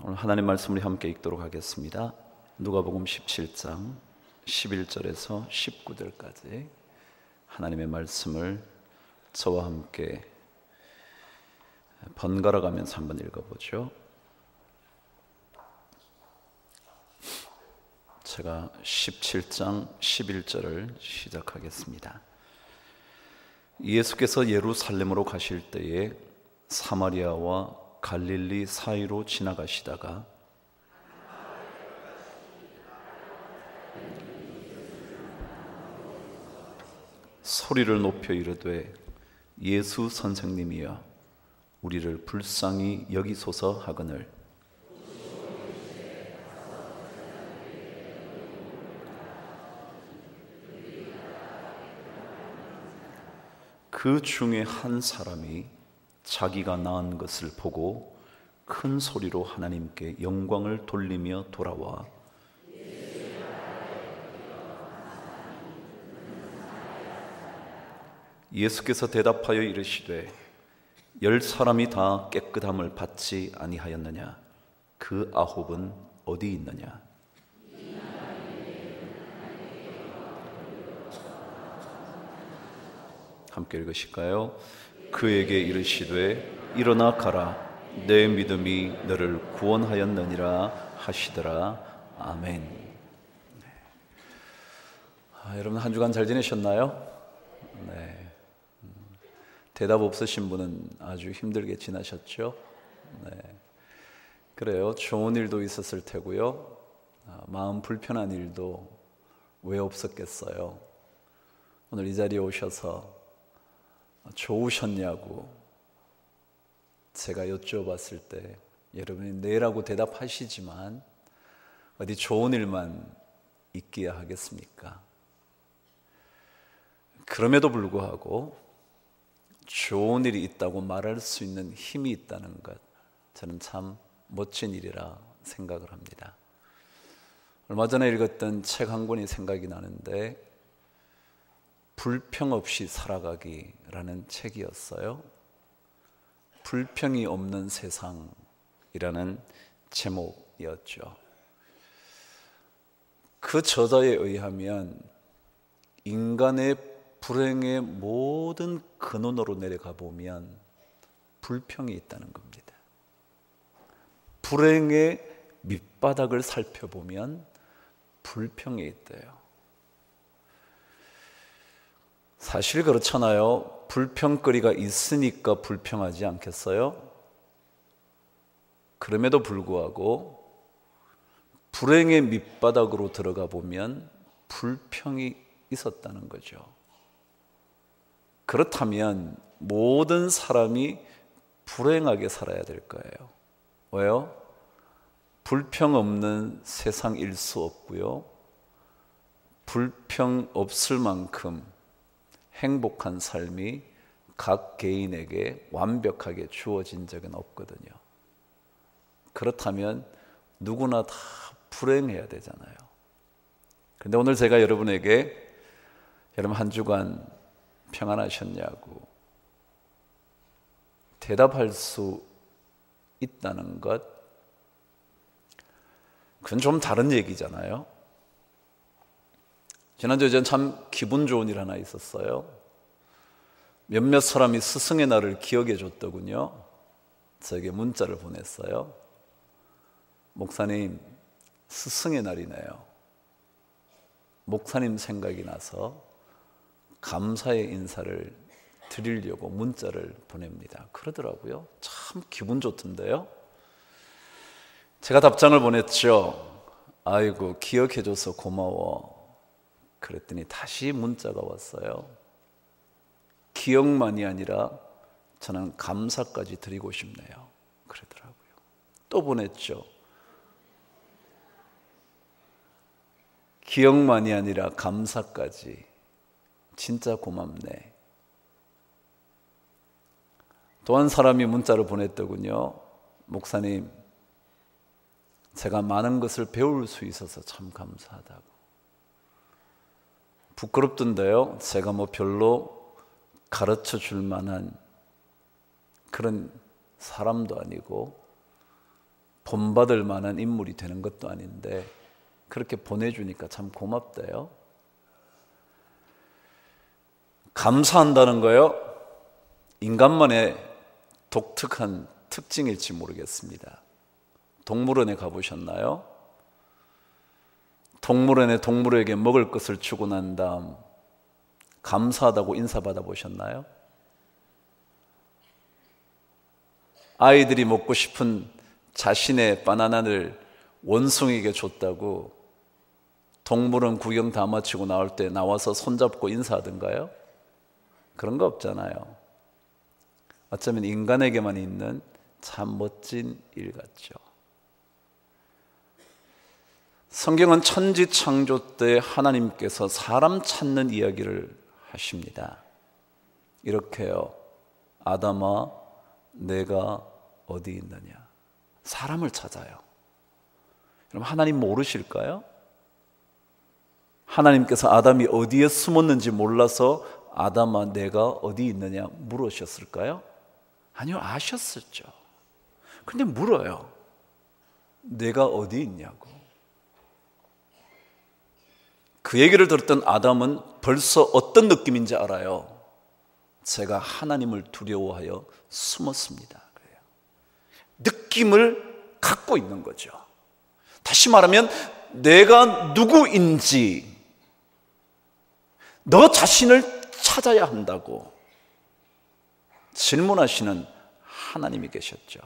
오늘 하나님 말씀을 함께 읽도록 하겠습니다. 누가복음 17장 11절에서 19절까지 하나님의 말씀을 저와 함께 번갈아 가면서 한번 읽어보죠. 제가 17장 11절을 시작하겠습니다. 예수께서 예루살렘으로 가실 때에 사마리아와 갈릴리 사이로 지나가시다가 소리를 높여 이르되 예수 선생님이여 우리를 불쌍히 여기소서 하거늘 그 중에 한 사람이 자기가 낳은 것을 보고 큰 소리로 하나님께 영광을 돌리며 돌아와 예수께서 대답하여 이르시되 10사람이 다 깨끗함을 받지 아니하였느냐? 그 9은 어디 있느냐? 함께 읽으실까요? 그에게 이르시되 일어나 가라 내 믿음이 너를 구원하였느니라 하시더라. 아멘. 여러분 한 주간 잘 지내셨나요? 네. 대답 없으신 분은 아주 힘들게 지나셨죠? 네. 그래요. 좋은 일도 있었을 테고요. 마음 불편한 일도 왜 없었겠어요? 오늘 이 자리에 오셔서 좋으셨냐고 제가 여쭤봤을 때 여러분이 네라고 대답하시지만 어디 좋은 일만 있기야 하겠습니까? 그럼에도 불구하고 좋은 일이 있다고 말할 수 있는 힘이 있다는 것, 저는 참 멋진 일이라 생각을 합니다. 얼마 전에 읽었던 책 한 권이 생각이 나는데 불평 없이 살아가기라는 책이었어요. 불평이 없는 세상이라는 제목이었죠. 그 저자에 의하면 인간의 불행의 모든 근원으로 내려가 보면 불평이 있다는 겁니다. 불행의 밑바닥을 살펴보면 불평이 있대요. 사실 그렇잖아요. 불평거리가 있으니까 불평하지 않겠어요? 그럼에도 불구하고 불행의 밑바닥으로 들어가 보면 불평이 있었다는 거죠. 그렇다면 모든 사람이 불행하게 살아야 될 거예요. 왜요? 불평 없는 세상일 수 없고요. 불평 없을 만큼 행복한 삶이 각 개인에게 완벽하게 주어진 적은 없거든요. 그렇다면 누구나 다 불행해야 되잖아요. 그런데 오늘 제가 여러분에게 여러분 한 주간 평안하셨냐고 대답할 수 있다는 것, 그건 좀 다른 얘기잖아요. 지난주에 전 참 기분 좋은 일 하나 있었어요. 몇몇 사람이 스승의 날을 기억해 줬더군요. 저에게 문자를 보냈어요. 목사님, 스승의 날이네요. 목사님 생각이 나서 감사의 인사를 드리려고 문자를 보냅니다. 그러더라고요. 참 기분 좋던데요. 제가 답장을 보냈죠. 아이고 기억해줘서 고마워. 그랬더니 다시 문자가 왔어요. 기억만이 아니라 저는 감사까지 드리고 싶네요. 그러더라고요. 또 보냈죠. 기억만이 아니라 감사까지. 진짜 고맙네. 또 한 사람이 문자를 보냈더군요. 목사님, 제가 많은 것을 배울 수 있어서 참 감사하다고. 부끄럽던데요. 제가 뭐 별로 가르쳐 줄 만한 그런 사람도 아니고 본받을 만한 인물이 되는 것도 아닌데 그렇게 보내주니까 참 고맙대요. 감사한다는 거요, 인간만의 독특한 특징일지 모르겠습니다. 동물원에 가보셨나요? 동물원에 동물에게 먹을 것을 주고 난 다음 감사하다고 인사받아 보셨나요? 아이들이 먹고 싶은 자신의 바나나를 원숭이에게 줬다고 동물원 구경 다 마치고 나올 때 나와서 손잡고 인사하던가요? 그런 거 없잖아요. 어쩌면 인간에게만 있는 참 멋진 일 같죠. 성경은 천지 창조 때 하나님께서 사람 찾는 이야기를 하십니다. 이렇게요, 아담아 내가 어디 있느냐. 사람을 찾아요. 그럼 하나님 모르실까요? 하나님께서 아담이 어디에 숨었는지 몰라서 아담아 내가 어디 있느냐 물으셨을까요? 아니요, 아셨었죠. 근데 물어요. 내가 어디 있냐고. 그 얘기를 들었던 아담은 벌써 어떤 느낌인지 알아요. 제가 하나님을 두려워하여 숨었습니다. 그래요. 느낌을 갖고 있는 거죠. 다시 말하면 내가 누구인지 너 자신을 찾아야 한다고 질문하시는 하나님이 계셨죠.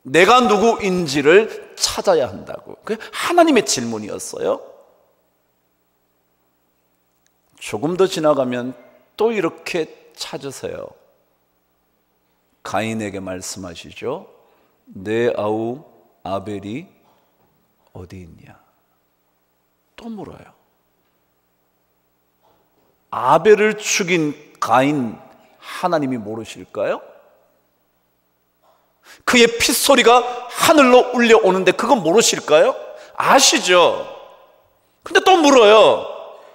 내가 누구인지를 찾아야 한다고. 그게 하나님의 질문이었어요. 조금 더 지나가면 또 이렇게 찾으세요. 가인에게 말씀하시죠. 내 아우 아벨이 어디 있냐. 또 물어요. 아벨을 죽인 가인 하나님이 모르실까요? 그의 핏소리가 하늘로 울려오는데 그건 모르실까요? 아시죠? 근데 또 물어요.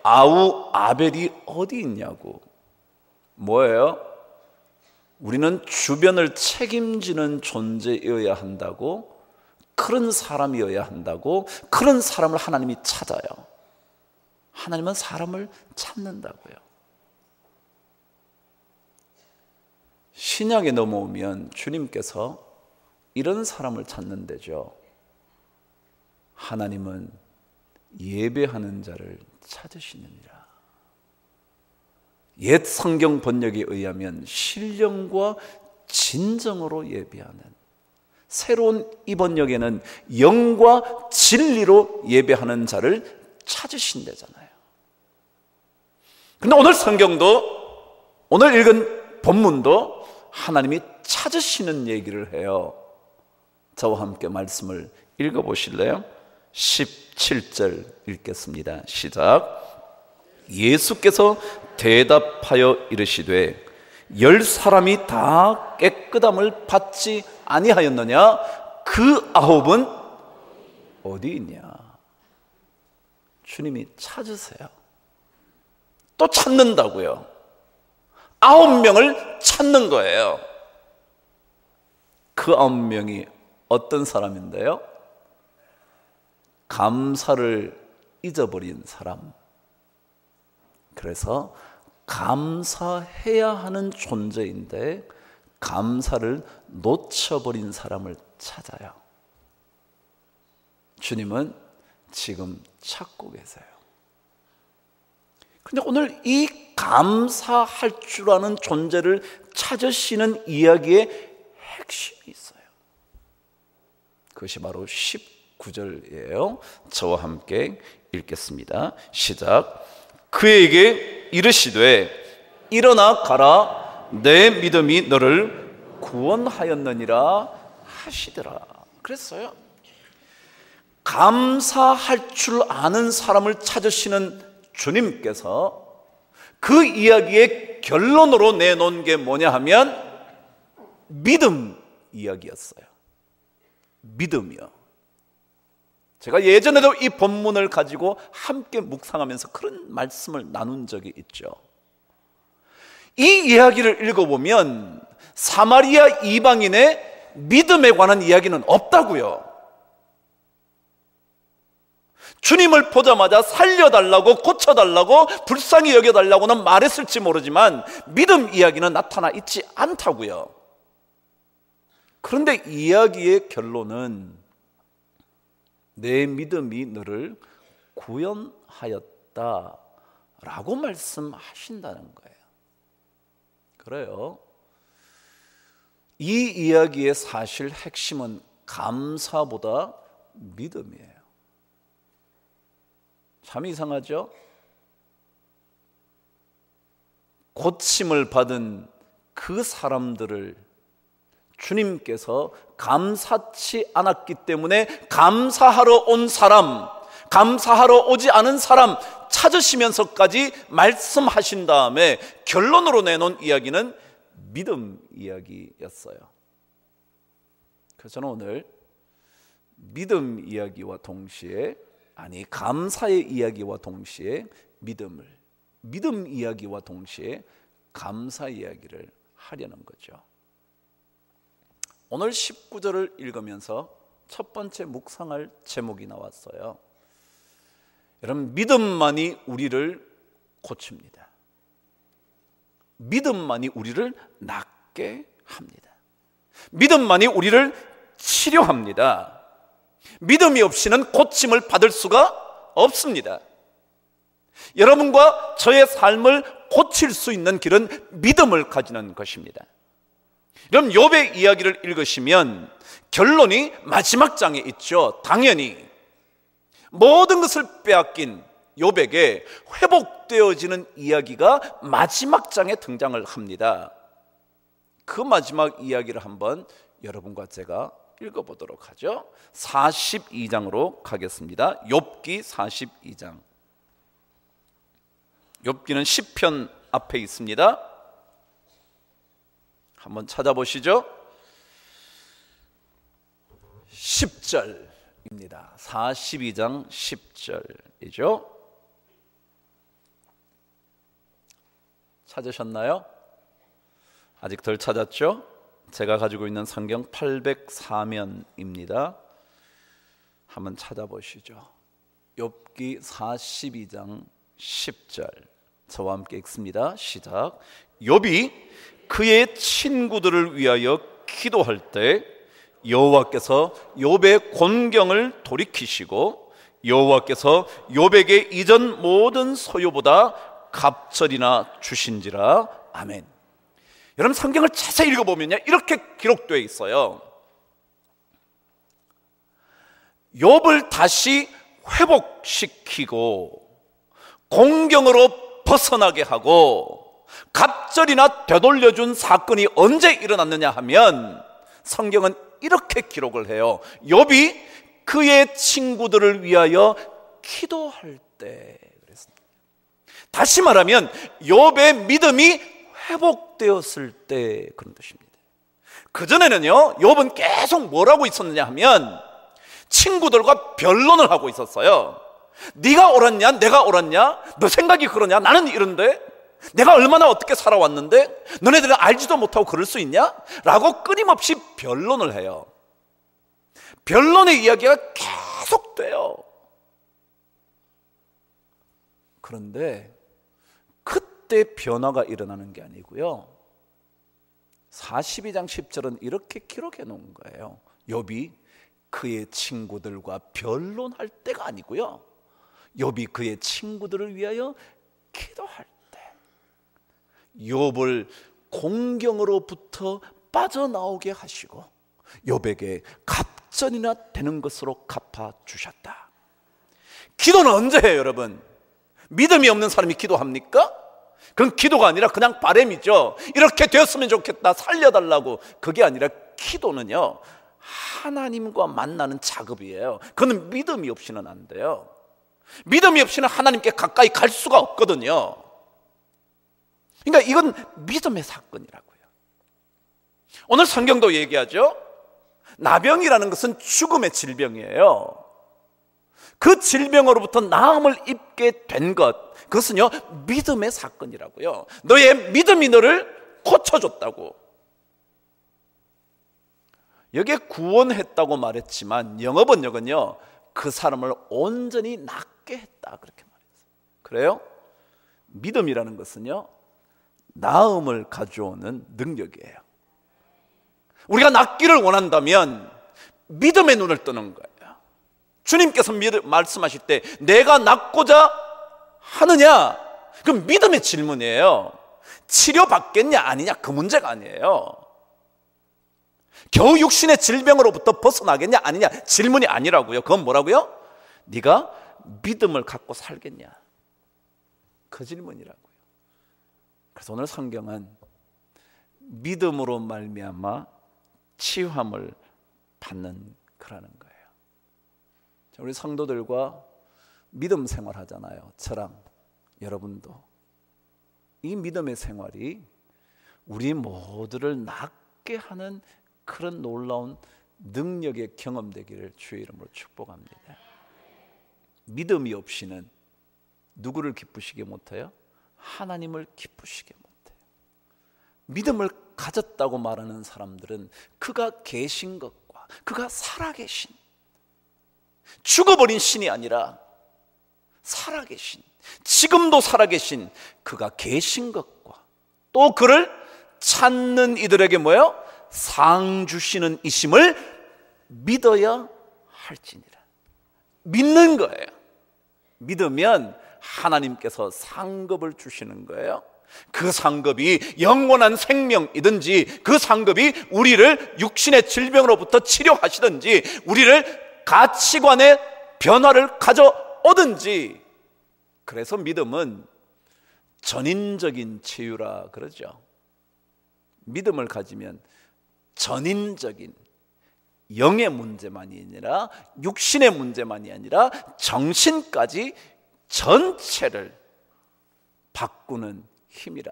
아우 아벨이 어디 있냐고. 뭐예요? 우리는 주변을 책임지는 존재여야 한다고, 그런 사람이어야 한다고, 그런 사람을 하나님이 찾아요. 하나님은 사람을 찾는다고요. 신약에 넘어오면 주님께서 이런 사람을 찾는 데죠. 하나님은 예배하는 자를 찾으시느니라. 옛 성경 번역에 의하면 신령과 진정으로 예배하는, 새로운 이 번역에는 영과 진리로 예배하는 자를 찾으신다잖아요. 근데 오늘 성경도, 오늘 읽은 본문도 하나님이 찾으시는 얘기를 해요. 저와 함께 말씀을 읽어보실래요? 17절 읽겠습니다. 시작. 예수께서 대답하여 이르시되 10사람이 다 깨끗함을 받지 아니하였느냐? 그 9은 어디 있냐? 주님이 찾으세요. 또 찾는다고요. 9명을 찾는 거예요. 그 9명이 어떤 사람인데요? 감사를 잊어버린 사람. 그래서 감사해야 하는 존재인데 감사를 놓쳐버린 사람을 찾아요. 주님은 지금 찾고 계세요. 근데 오늘 이 감사할 줄 아는 존재를 찾으시는 이야기의 핵심이 있어요. 그것이 바로 19절이에요. 저와 함께 읽겠습니다. 시작. 그에게 이르시되 일어나 가라, 내 믿음이 너를 구원하였느니라 하시더라. 그랬어요. 감사할 줄 아는 사람을 찾으시는 주님께서 그 이야기의 결론으로 내놓은 게 뭐냐 하면 믿음 이야기였어요. 믿음이요. 제가 예전에도 이 본문을 가지고 함께 묵상하면서 그런 말씀을 나눈 적이 있죠. 이 이야기를 읽어보면 사마리아 이방인의 믿음에 관한 이야기는 없다고요. 주님을 보자마자 살려달라고, 고쳐달라고, 불쌍히 여겨달라고는 말했을지 모르지만 믿음 이야기는 나타나 있지 않다고요. 그런데 이야기의 결론은 내 믿음이 너를 구원하였다 라고 말씀하신다는 거예요. 그래요. 이 이야기의 사실 핵심은 감사보다 믿음이에요. 참 이상하죠? 고침을 받은 그 사람들을 주님께서 감사치 않았기 때문에 감사하러 온 사람, 감사하러 오지 않은 사람 찾으시면서까지 말씀하신 다음에 결론으로 내놓은 이야기는 믿음 이야기였어요. 그래서 저는 오늘 믿음 이야기와 동시에, 아니 감사의 이야기와 동시에 믿음 이야기와 동시에 감사 이야기를 하려는 거죠. 오늘 19절을 읽으면서 첫 번째 묵상할 제목이 나왔어요. 여러분, 믿음만이 우리를 고칩니다. 믿음만이 우리를 낫게 합니다. 믿음만이 우리를 치료합니다. 믿음이 없이는 고침을 받을 수가 없습니다. 여러분과 저의 삶을 고칠 수 있는 길은 믿음을 가지는 것입니다. 여러분, 욥의 이야기를 읽으시면 결론이 마지막 장에 있죠. 당연히 모든 것을 빼앗긴 욥에게 회복되어지는 이야기가 마지막 장에 등장을 합니다. 그 마지막 이야기를 한번 여러분과 제가 읽어보도록 하죠. 42장으로 가겠습니다. 욥기 42장. 욥기는 시편 앞에 있습니다. 한번 찾아보시죠. 10절입니다. 42장 10절이죠. 찾으셨나요? 아직 덜 찾았죠? 제가 가지고 있는 성경 804면입니다. 한번 찾아보시죠. 욥기 42장 10절. 저와 함께 읽습니다. 시작. 욥이 그의 친구들을 위하여 기도할 때 여호와께서 욥의 곤경을 돌이키시고 여호와께서 욥에게 이전 모든 소유보다 갑절이나 주신지라. 아멘. 여러분, 성경을 자세히 읽어보면요, 이렇게 기록되어 있어요. 욥을 다시 회복시키고 공경으로 벗어나게 하고 갑절이나 되돌려준 사건이 언제 일어났느냐 하면 성경은 이렇게 기록을 해요. 욥이 그의 친구들을 위하여 기도할 때 그랬습니다. 다시 말하면 욥의 믿음이 회복되었을 때 그런 뜻입니다. 그전에는요, 욥은 계속 뭐라고 있었느냐 하면 친구들과 변론을 하고 있었어요. 네가 옳았냐, 내가 옳았냐, 너 생각이 그러냐, 나는 이런데, 내가 얼마나 어떻게 살아왔는데 너네들은 알지도 못하고 그럴 수 있냐? 라고 끊임없이 변론을 해요. 변론의 이야기가 계속 돼요. 그런데 그때 변화가 일어나는 게 아니고요, 42장 10절은 이렇게 기록해 놓은 거예요. 욥이 그의 친구들과 변론할 때가 아니고요, 욥이 그의 친구들을 위하여 기도할 때, 욥을 공경으로부터 빠져나오게 하시고 욥에게 갑전이나 되는 것으로 갚아주셨다. 기도는 언제 해요, 여러분? 믿음이 없는 사람이 기도합니까? 그건 기도가 아니라 그냥 바람이죠. 이렇게 되었으면 좋겠다, 살려달라고. 그게 아니라 기도는요, 하나님과 만나는 작업이에요. 그건 믿음이 없이는 안 돼요. 믿음이 없이는 하나님께 가까이 갈 수가 없거든요. 그러니까 이건 믿음의 사건이라고요. 오늘 성경도 얘기하죠. 나병이라는 것은 죽음의 질병이에요. 그 질병으로부터 나음을 입게 된 것, 그것은요, 믿음의 사건이라고요. 너의 믿음이 너를 고쳐줬다고. 여기에 구원했다고 말했지만 영어 번역은요, 그 사람을 온전히 낫게 했다 그렇게 말했어요. 그래요? 믿음이라는 것은요, 나음을 가져오는 능력이에요. 우리가 낫기를 원한다면 믿음의 눈을 뜨는 거예요. 주님께서 말씀하실 때 내가 낫고자 하느냐, 그 믿음의 질문이에요. 치료받겠냐 아니냐 그 문제가 아니에요. 겨우 육신의 질병으로부터 벗어나겠냐 아니냐 질문이 아니라고요. 그건 뭐라고요? 네가 믿음을 갖고 살겠냐, 그 질문이라고요. 그래서 오늘 성경은 믿음으로 말미암아 치유함을 받는 거라는 거예요. 우리 성도들과 믿음 생활하잖아요. 저랑 여러분도 이 믿음의 생활이 우리 모두를 낫게 하는 그런 놀라운 능력의 경험되기를 주의 이름으로 축복합니다. 믿음이 없이는 누구를 기쁘시게 못해요? 하나님을 기쁘시게 못해요. 믿음을 가졌다고 말하는 사람들은 그가 계신 것과 그가 살아계신, 죽어버린 신이 아니라 살아계신, 지금도 살아계신 그가 계신 것과 또 그를 찾는 이들에게 뭐예요? 상 주시는 이심을 믿어야 할지니라. 믿는 거예요. 믿으면 하나님께서 상급을 주시는 거예요. 그 상급이 영원한 생명이든지, 그 상급이 우리를 육신의 질병으로부터 치료하시든지, 우리를 가치관의 변화를 가져오든지. 그래서 믿음은 전인적인 치유라 그러죠. 믿음을 가지면 전인적인 영의 문제만이 아니라 육신의 문제만이 아니라 정신까지 전체를 바꾸는 힘이라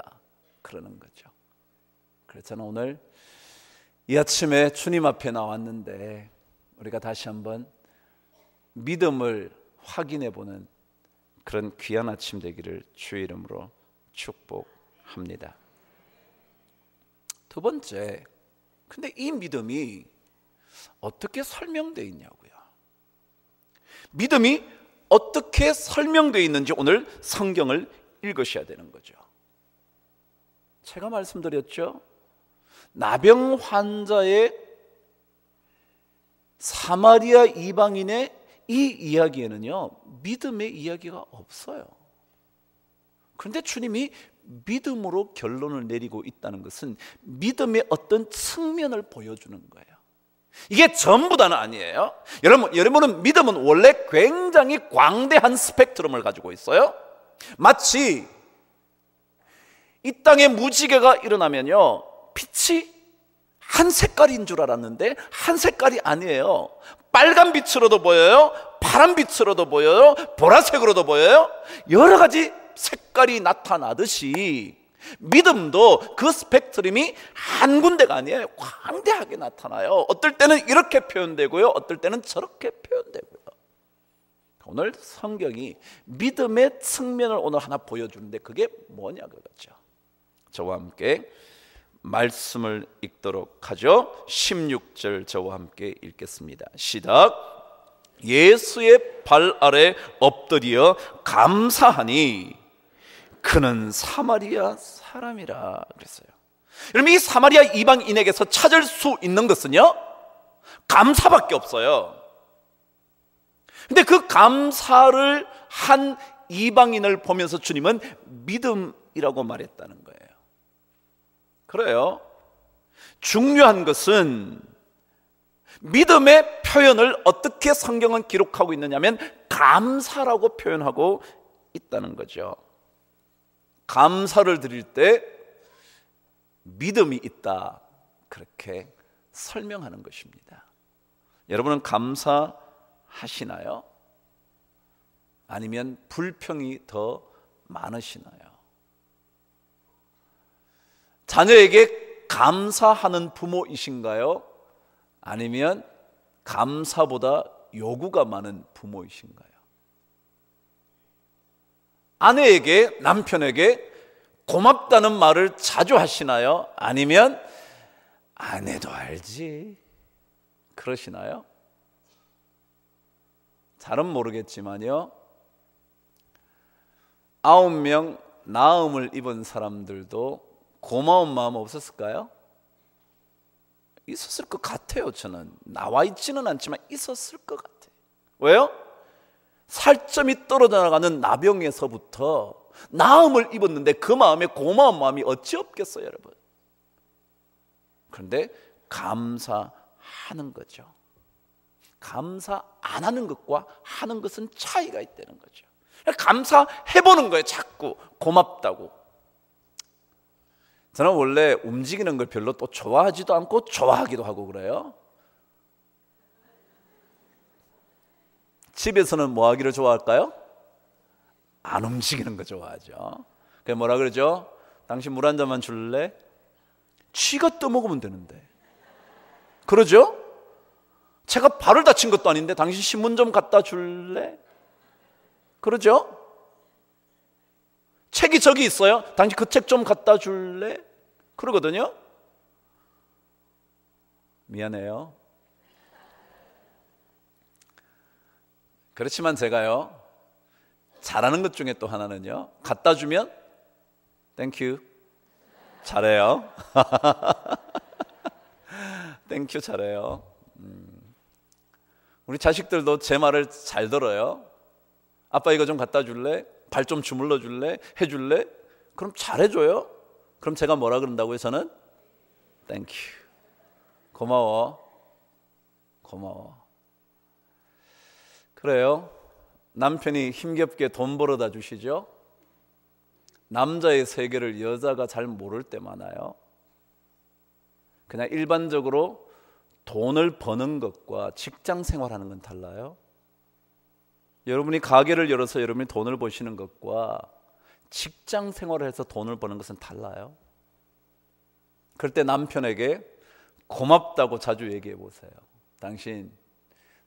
그러는 거죠. 그래서 저는 오늘 이 아침에 주님 앞에 나왔는데 우리가 다시 한번 믿음을 확인해 보는 그런 귀한 아침 되기를 주의 이름으로 축복합니다. 두 번째, 근데 이 믿음이 어떻게 설명되어 있냐고요. 믿음이 어떻게 설명되어 있는지 오늘 성경을 읽으셔야 되는 거죠. 제가 말씀드렸죠. 나병 환자의 사마리아 이방인의 이 이야기에는요, 믿음의 이야기가 없어요. 그런데 주님이 믿음으로 결론을 내리고 있다는 것은 믿음의 어떤 측면을 보여주는 거예요. 이게 전부 다는 아니에요. 여러분은 믿음은 원래 굉장히 광대한 스펙트럼을 가지고 있어요. 마치 이 땅에 무지개가 일어나면요, 빛이 한 색깔인 줄 알았는데 한 색깔이 아니에요. 빨간 빛으로도 보여요, 파란 빛으로도 보여요, 보라색으로도 보여요. 여러 가지 색깔이 나타나듯이 믿음도 그 스펙트럼이 한 군데가 아니에요. 광대하게 나타나요. 어떨 때는 이렇게 표현되고요, 어떨 때는 저렇게 표현되고요. 오늘 성경이 믿음의 측면을 오늘 하나 보여주는데 그게 뭐냐 그거죠. 저와 함께 말씀을 읽도록 하죠. 16절 저와 함께 읽겠습니다. 시작. 예수의 발 아래 엎드려 감사하니 그는 사마리아 사람이라 그랬어요. 여러분, 이 사마리아 이방인에게서 찾을 수 있는 것은요, 감사밖에 없어요. 근데 그 감사를 한 이방인을 보면서 주님은 믿음이라고 말했다는 거예요. 그래요. 중요한 것은 믿음의 표현을 어떻게 성경은 기록하고 있느냐면 감사라고 표현하고 있다는 거죠. 감사를 드릴 때 믿음이 있다, 그렇게 설명하는 것입니다. 여러분은 감사하시나요? 아니면 불평이 더 많으시나요? 자녀에게 감사하는 부모이신가요? 아니면 감사보다 요구가 많은 부모이신가요? 아내에게, 남편에게 고맙다는 말을 자주 하시나요? 아니면 아내도 알지, 그러시나요? 잘은 모르겠지만요, 9명 나음을 입은 사람들도 고마운 마음 없었을까요? 있었을 것 같아요. 저는 나와 있지는 않지만 있었을 것 같아요. 왜요? 살점이 떨어져 나가는 나병에서부터 나음을 입었는데 그 마음에 고마운 마음이 어찌 없겠어요, 여러분. 그런데 감사하는 거죠. 감사 안 하는 것과 하는 것은 차이가 있다는 거죠. 감사해보는 거예요. 자꾸 고맙다고. 저는 원래 움직이는 걸 별로 또 좋아하지도 않고 좋아하기도 하고 그래요. 집에서는 뭐 하기를 좋아할까요? 안 움직이는 거 좋아하죠. 그게 뭐라 그러죠? 당신 물 한 잔만 줄래? 쥐가 떠먹으면 되는데. 그러죠? 제가 발을 다친 것도 아닌데 당신 신문 좀 갖다 줄래? 그러죠? 책이 저기 있어요. 당신 그 책 좀 갖다 줄래? 그러거든요. 미안해요. 그렇지만 제가요, 잘하는 것 중에 또 하나는요, 갖다 주면 땡큐, 잘해요. 땡큐, 잘해요. 우리 자식들도 제 말을 잘 들어요. 아빠 이거 좀 갖다 줄래? 발 좀 주물러 줄래? 해줄래? 그럼 잘해줘요. 그럼 제가 뭐라 그런다고요? 저는 땡큐, 고마워, 고마워. 그래요. 남편이 힘겹게 돈 벌어다 주시죠. 남자의 세계를 여자가 잘 모를 때 많아요. 그냥 일반적으로 돈을 버는 것과 직장 생활하는 건 달라요. 여러분이 가게를 열어서 여러분이 돈을 버시는 것과 직장 생활을 해서 돈을 버는 것은 달라요. 그럴 때 남편에게 고맙다고 자주 얘기해 보세요. 당신,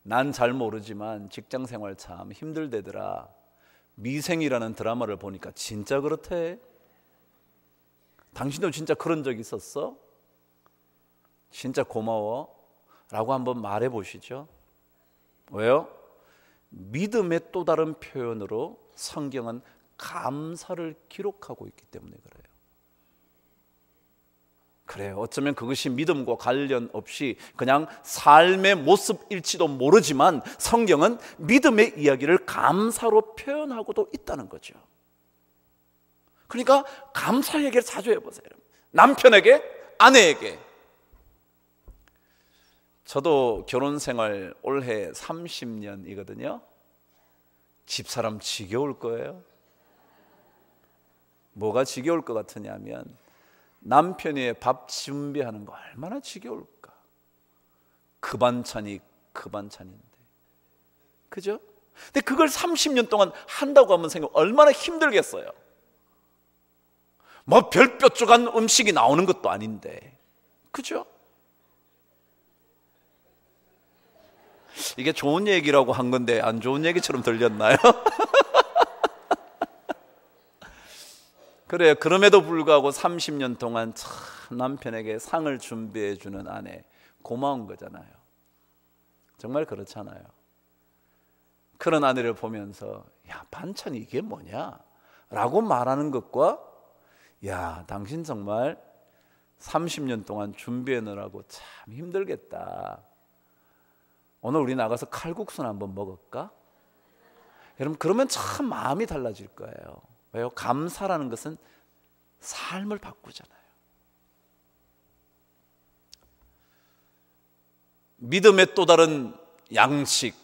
난 잘 모르지만 직장 생활 참 힘들대더라. 미생이라는 드라마를 보니까 진짜 그렇대. 당신도 진짜 그런 적 있었어? 진짜 고마워 라고 한번 말해 보시죠. 왜요? 믿음의 또 다른 표현으로 성경은 감사를 기록하고 있기 때문에 그래요. 그래요. 어쩌면 그것이 믿음과 관련 없이 그냥 삶의 모습일지도 모르지만 성경은 믿음의 이야기를 감사로 표현하고도 있다는 거죠. 그러니까 감사 얘기를 자주 해보세요. 남편에게, 아내에게. 저도 결혼 생활 올해 30년이거든요. 집사람 지겨울 거예요. 뭐가 지겨울 것 같으냐면 남편이 밥 준비하는 거 얼마나 지겨울까. 그 반찬이 그 반찬인데, 그죠? 근데 그걸 30년 동안 한다고 하면 얼마나 힘들겠어요. 뭐 별뾰족한 음식이 나오는 것도 아닌데, 그죠? 이게 좋은 얘기라고 한 건데 안 좋은 얘기처럼 들렸나요? 그래요. 그럼에도 불구하고 30년 동안 참 남편에게 상을 준비해 주는 아내, 고마운 거잖아요. 정말 그렇잖아요. 그런 아내를 보면서 야, 반찬이 이게 뭐냐? 라고 말하는 것과 야, 당신 정말 30년 동안 준비해 놓으라고 참 힘들겠다. 오늘 우리 나가서 칼국수나 한번 먹을까? 여러분, 그러면 참 마음이 달라질 거예요. 왜요? 감사라는 것은 삶을 바꾸잖아요. 믿음의 또 다른 양식,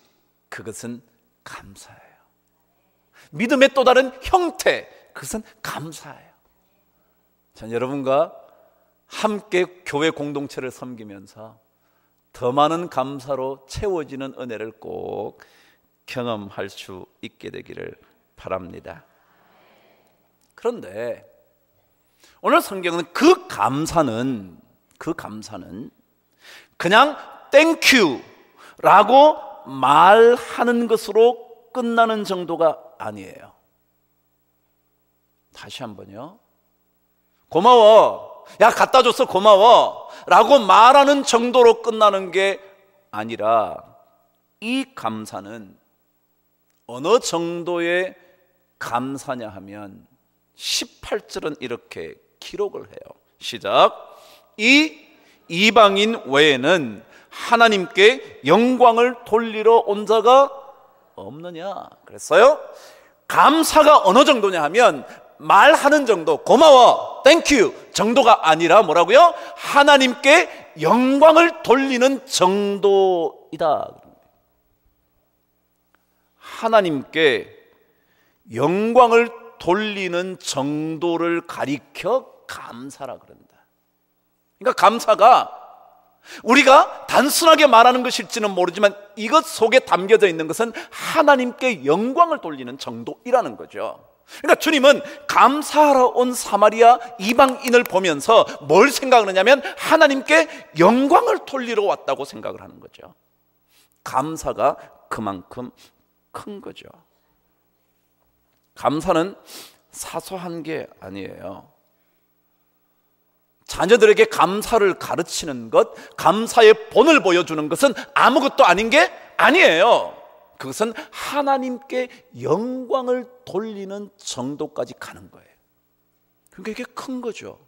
그것은 감사예요. 믿음의 또 다른 형태, 그것은 감사예요. 전 여러분과 함께 교회 공동체를 섬기면서 더 많은 감사로 채워지는 은혜를 꼭 경험할 수 있게 되기를 바랍니다. 그런데 오늘 성경은 그 감사는 그냥 땡큐라고 말하는 것으로 끝나는 정도가 아니에요. 다시 한번요. 고마워. 야, 갖다 줘서 고마워 라고 말하는 정도로 끝나는 게 아니라 이 감사는 어느 정도의 감사냐 하면 18절은 이렇게 기록을 해요. 시작. 이 이방인 외에는 하나님께 영광을 돌리러 온 자가 없느냐 그랬어요. 감사가 어느 정도냐 하면 말하는 정도, 고마워, 땡큐 정도가 아니라 뭐라고요? 하나님께 영광을 돌리는 정도이다. 하나님께 영광을 돌리는 정도를 가리켜 감사라 그런다. 그러니까 감사가 우리가 단순하게 말하는 것일지는 모르지만 이것 속에 담겨져 있는 것은 하나님께 영광을 돌리는 정도이라는 거죠. 그러니까 주님은 감사하러 온 사마리아 이방인을 보면서 뭘 생각하느냐면 하나님께 영광을 돌리러 왔다고 생각을 하는 거죠. 감사가 그만큼 큰 거죠. 감사는 사소한 게 아니에요. 자녀들에게 감사를 가르치는 것, 감사의 본을 보여주는 것은 아무것도 아닌 게 아니에요. 그것은 하나님께 영광을 돌리는 정도까지 가는 거예요. 그러니까 이게 큰 거죠.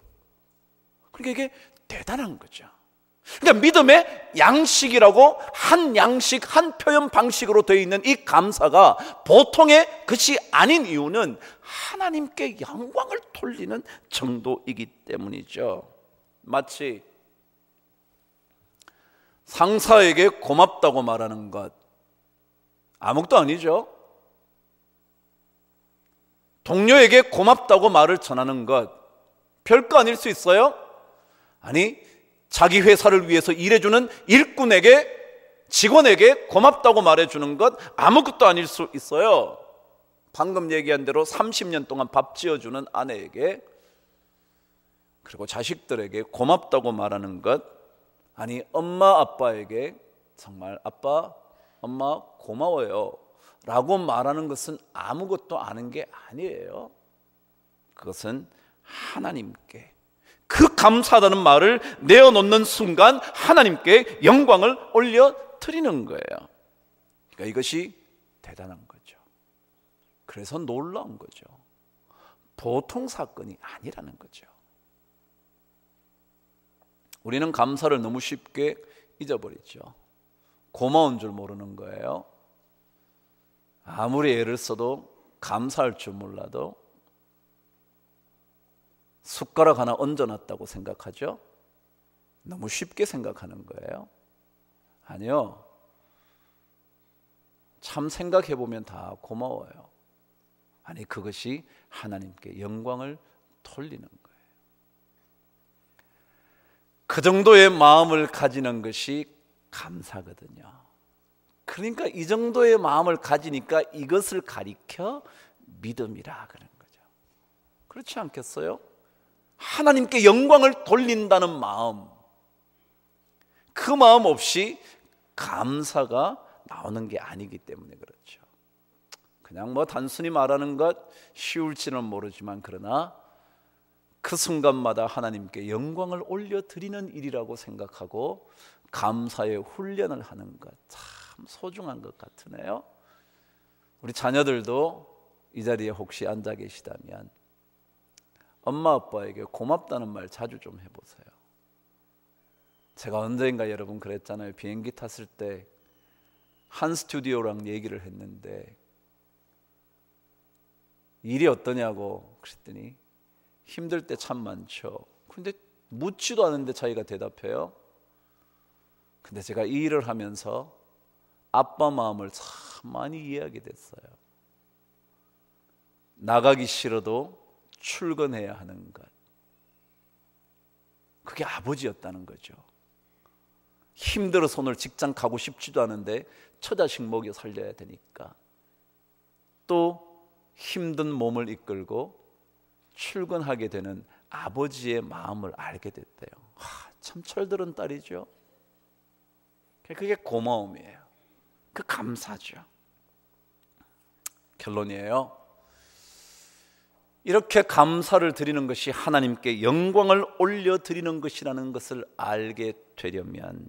그러니까 이게 대단한 거죠. 그러니까 믿음의 양식이라고 한 양식, 한 표현 방식으로 되어 있는 이 감사가 보통의 것이 아닌 이유는 하나님께 영광을 돌리는 정도이기 때문이죠. 마치 상사에게 고맙다고 말하는 것 아무것도 아니죠. 동료에게 고맙다고 말을 전하는 것 별거 아닐 수 있어요? 아니, 자기 회사를 위해서 일해주는 일꾼에게, 직원에게 고맙다고 말해주는 것 아무것도 아닐 수 있어요. 방금 얘기한 대로 30년 동안 밥 지어주는 아내에게, 그리고 자식들에게 고맙다고 말하는 것, 아니 엄마 아빠에게 정말 아빠, 엄마 고마워요 라고 말하는 것은 아무것도 아닌 게 아니에요. 그것은 하나님께 그 감사하다는 말을 내어놓는 순간 하나님께 영광을 올려드리는 거예요. 그러니까 이것이 대단한 거죠. 그래서 놀라운 거죠. 보통 사건이 아니라는 거죠. 우리는 감사를 너무 쉽게 잊어버리죠. 고마운 줄 모르는 거예요. 아무리 애를 써도 감사할 줄 몰라도 숟가락 하나 얹어놨다고 생각하죠. 너무 쉽게 생각하는 거예요. 아니요, 참 생각해보면 다 고마워요. 아니, 그것이 하나님께 영광을 돌리는 거예요. 그 정도의 마음을 가지는 것이 감사거든요. 그러니까 이 정도의 마음을 가지니까 이것을 가리켜 믿음이라 그런 거죠. 그렇지 않겠어요? 하나님께 영광을 돌린다는 마음, 그 마음 없이 감사가 나오는 게 아니기 때문에 그렇죠. 그냥 뭐 단순히 말하는 것 쉬울지는 모르지만 그러나 그 순간마다 하나님께 영광을 올려드리는 일이라고 생각하고 감사의 훈련을 하는 것 참 소중한 것 같으네요. 우리 자녀들도 이 자리에 혹시 앉아 계시다면 엄마 아빠에게 고맙다는 말 자주 좀 해보세요. 제가 언젠가 여러분 그랬잖아요. 비행기 탔을 때 한 스튜디오랑 얘기를 했는데 일이 어떠냐고 그랬더니 힘들 때 참 많죠. 근데 묻지도 않은데 자기가 대답해요. 근데 제가 이 일을 하면서 아빠 마음을 참 많이 이해하게 됐어요. 나가기 싫어도 출근해야 하는 것, 그게 아버지였다는 거죠. 힘들어서 오늘 직장 가고 싶지도 않은데 처자식 먹여 살려야 되니까 또 힘든 몸을 이끌고 출근하게 되는 아버지의 마음을 알게 됐대요. 참 철들은 딸이죠. 그게 고마움이에요. 그 감사죠. 결론이에요. 이렇게 감사를 드리는 것이 하나님께 영광을 올려드리는 것이라는 것을 알게 되려면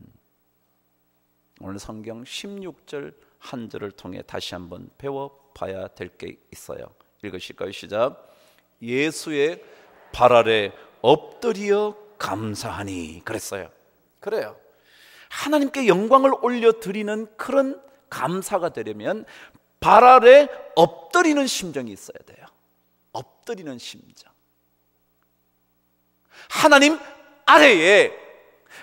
오늘 성경 16절 한 절을 통해 다시 한번 배워봐야 될 게 있어요. 읽으실까요? 시작. 예수의 발 아래 엎드려 감사하니 그랬어요. 그래요. 하나님께 영광을 올려드리는 그런 감사가 되려면 발 아래 엎드리는 심정이 있어야 돼요. 엎드리는 심정. 하나님 아래에,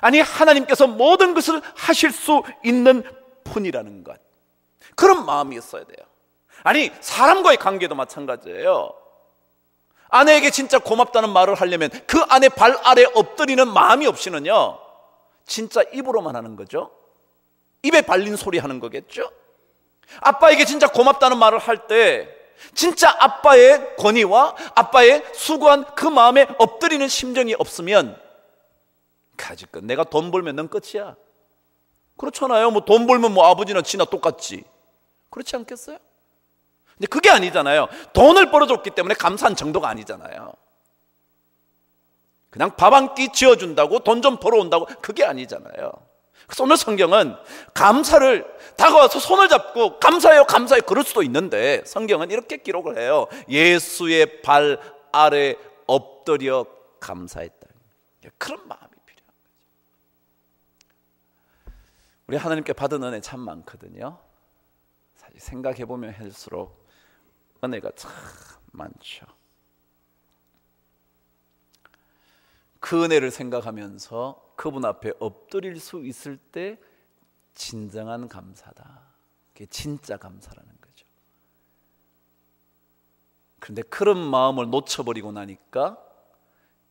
아니 하나님께서 모든 것을 하실 수 있는 분이라는 것, 그런 마음이 있어야 돼요. 아니 사람과의 관계도 마찬가지예요. 아내에게 진짜 고맙다는 말을 하려면 그 아내 발 아래 엎드리는 마음이 없이는요, 진짜 입으로만 하는 거죠. 입에 발린 소리 하는 거겠죠. 아빠에게 진짜 고맙다는 말을 할 때 진짜 아빠의 권위와 아빠의 수고한 그 마음에 엎드리는 심정이 없으면 가지껏 내가 돈 벌면 넌 끝이야. 그렇잖아요. 뭐 돈 벌면 뭐 아버지나 지나 똑같지. 그렇지 않겠어요? 근데 그게 아니잖아요. 돈을 벌어줬기 때문에 감사한 정도가 아니잖아요. 그냥 밥 한 끼 지어준다고 돈 좀 벌어온다고 그게 아니잖아요. 그래서 오늘 성경은 감사를 다가와서 손을 잡고 감사해요 감사해요 그럴 수도 있는데, 성경은 이렇게 기록을 해요. 예수의 발 아래 엎드려 감사했다. 그런 마음이 필요한 거죠. 우리 하나님께 받은 은혜 참 많거든요. 사실 생각해보면 할수록 은혜가 참 많죠. 그 은혜를 생각하면서 그분 앞에 엎드릴 수 있을 때 진정한 감사다. 그게 진짜 감사라는 거죠. 그런데 그런 마음을 놓쳐버리고 나니까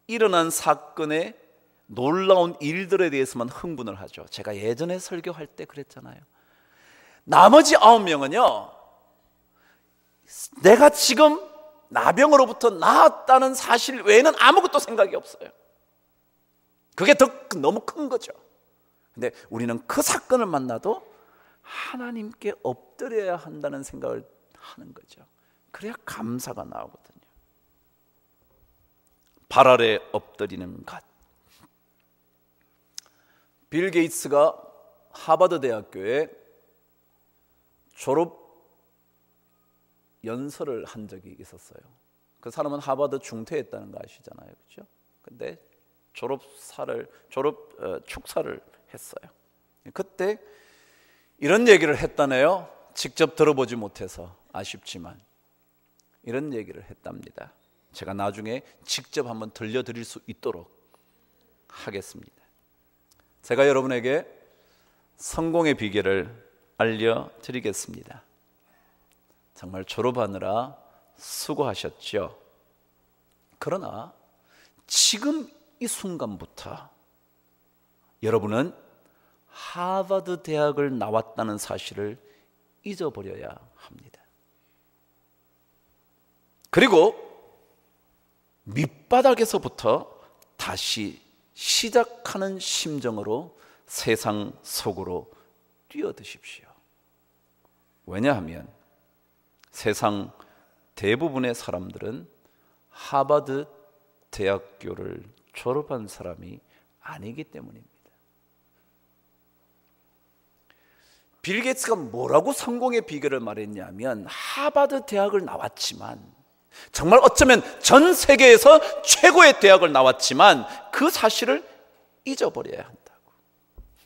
일어난 사건의 놀라운 일들에 대해서만 흥분을 하죠. 제가 예전에 설교할 때 그랬잖아요. 나머지 9명은요, 내가 지금 나병으로부터 나았다는 사실 외에는 아무것도 생각이 없어요. 그게 너무 큰 거죠. 근데 우리는 그 사건을 만나도 하나님께 엎드려야 한다는 생각을 하는 거죠. 그래야 감사가 나오거든요. 발 아래 엎드리는 것. 빌 게이츠가 하버드 대학교에 졸업 연설을 한 적이 있었어요. 그 사람은 하버드 중퇴했다는 거 아시잖아요, 그렇죠? 근데 졸업 축사를 했어요. 그때 이런 얘기를 했다네요. 직접 들어보지 못해서 아쉽지만 이런 얘기를 했답니다. 제가 나중에 직접 한번 들려드릴 수 있도록 하겠습니다. 제가 여러분에게 성공의 비결을 알려드리겠습니다. 정말 졸업하느라 수고하셨죠. 그러나 지금 이 순간부터 여러분은 하버드 대학을 나왔다는 사실을 잊어버려야 합니다. 그리고 밑바닥에서부터 다시 시작하는 심정으로 세상 속으로 뛰어드십시오. 왜냐하면 세상 대부분의 사람들은 하버드 대학교를 졸업한 사람이 아니기 때문입니다. 빌 게이츠가 뭐라고 성공의 비결을 말했냐면, 하버드 대학을 나왔지만, 정말 어쩌면 전 세계에서 최고의 대학을 나왔지만 그 사실을 잊어버려야 한다고.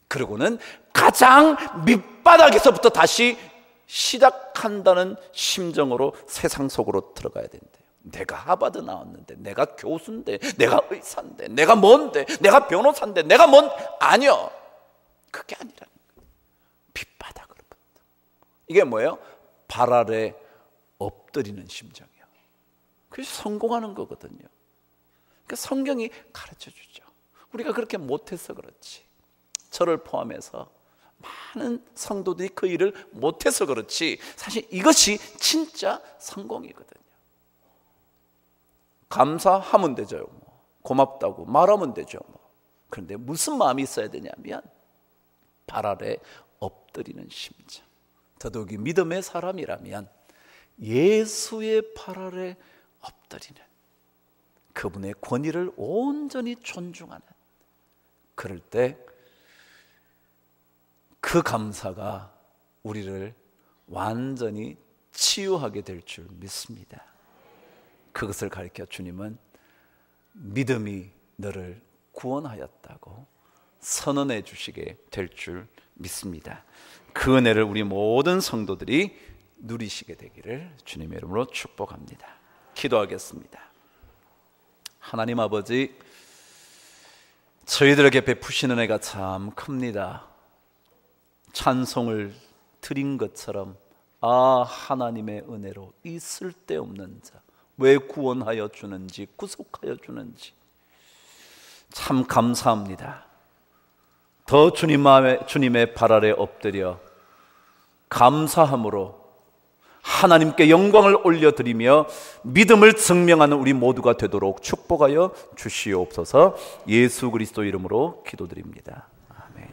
그리고는 가장 밑바닥에서부터 다시 시작한다는 심정으로 세상 속으로 들어가야 된대요. 내가 하버드 나왔는데, 내가 교수인데, 내가 의사인데, 내가 뭔데, 내가 변호사인데, 내가 뭔, 아니요. 그게 아니라는 거예요. 밑바닥으로부터. 이게 뭐예요? 발 아래 엎드리는 심정이에요. 그래서 성공하는 거거든요. 그러니까 성경이 가르쳐 주죠. 우리가 그렇게 못해서 그렇지, 저를 포함해서 많은 성도들이 그 일을 못해서 그렇지, 사실 이것이 진짜 성공이거든요. 감사하면 되죠. 뭐. 고맙다고 말하면 되죠. 뭐. 그런데 무슨 마음이 있어야 되냐면 발 아래 엎드리는 심정. 더더욱이 믿음의 사람이라면 예수의 발 아래 엎드리는, 그분의 권위를 온전히 존중하는, 그럴 때 그 감사가 우리를 완전히 치유하게 될 줄 믿습니다. 그것을 가르쳐 주님은 믿음이 너를 구원하였다고 선언해 주시게 될 줄 믿습니다. 그 은혜를 우리 모든 성도들이 누리시게 되기를 주님의 이름으로 축복합니다. 기도하겠습니다. 하나님 아버지, 저희들에게 베푸시는 은혜가 참 큽니다. 찬송을 드린 것처럼 하나님의 은혜로 이 쓸데없는 자 왜 구원하여 주는지, 구속하여 주는지 참 감사합니다. 더 주님의 발 아래 엎드려 감사함으로 하나님께 영광을 올려드리며 믿음을 증명하는 우리 모두가 되도록 축복하여 주시옵소서. 예수 그리스도 이름으로 기도드립니다. 아멘.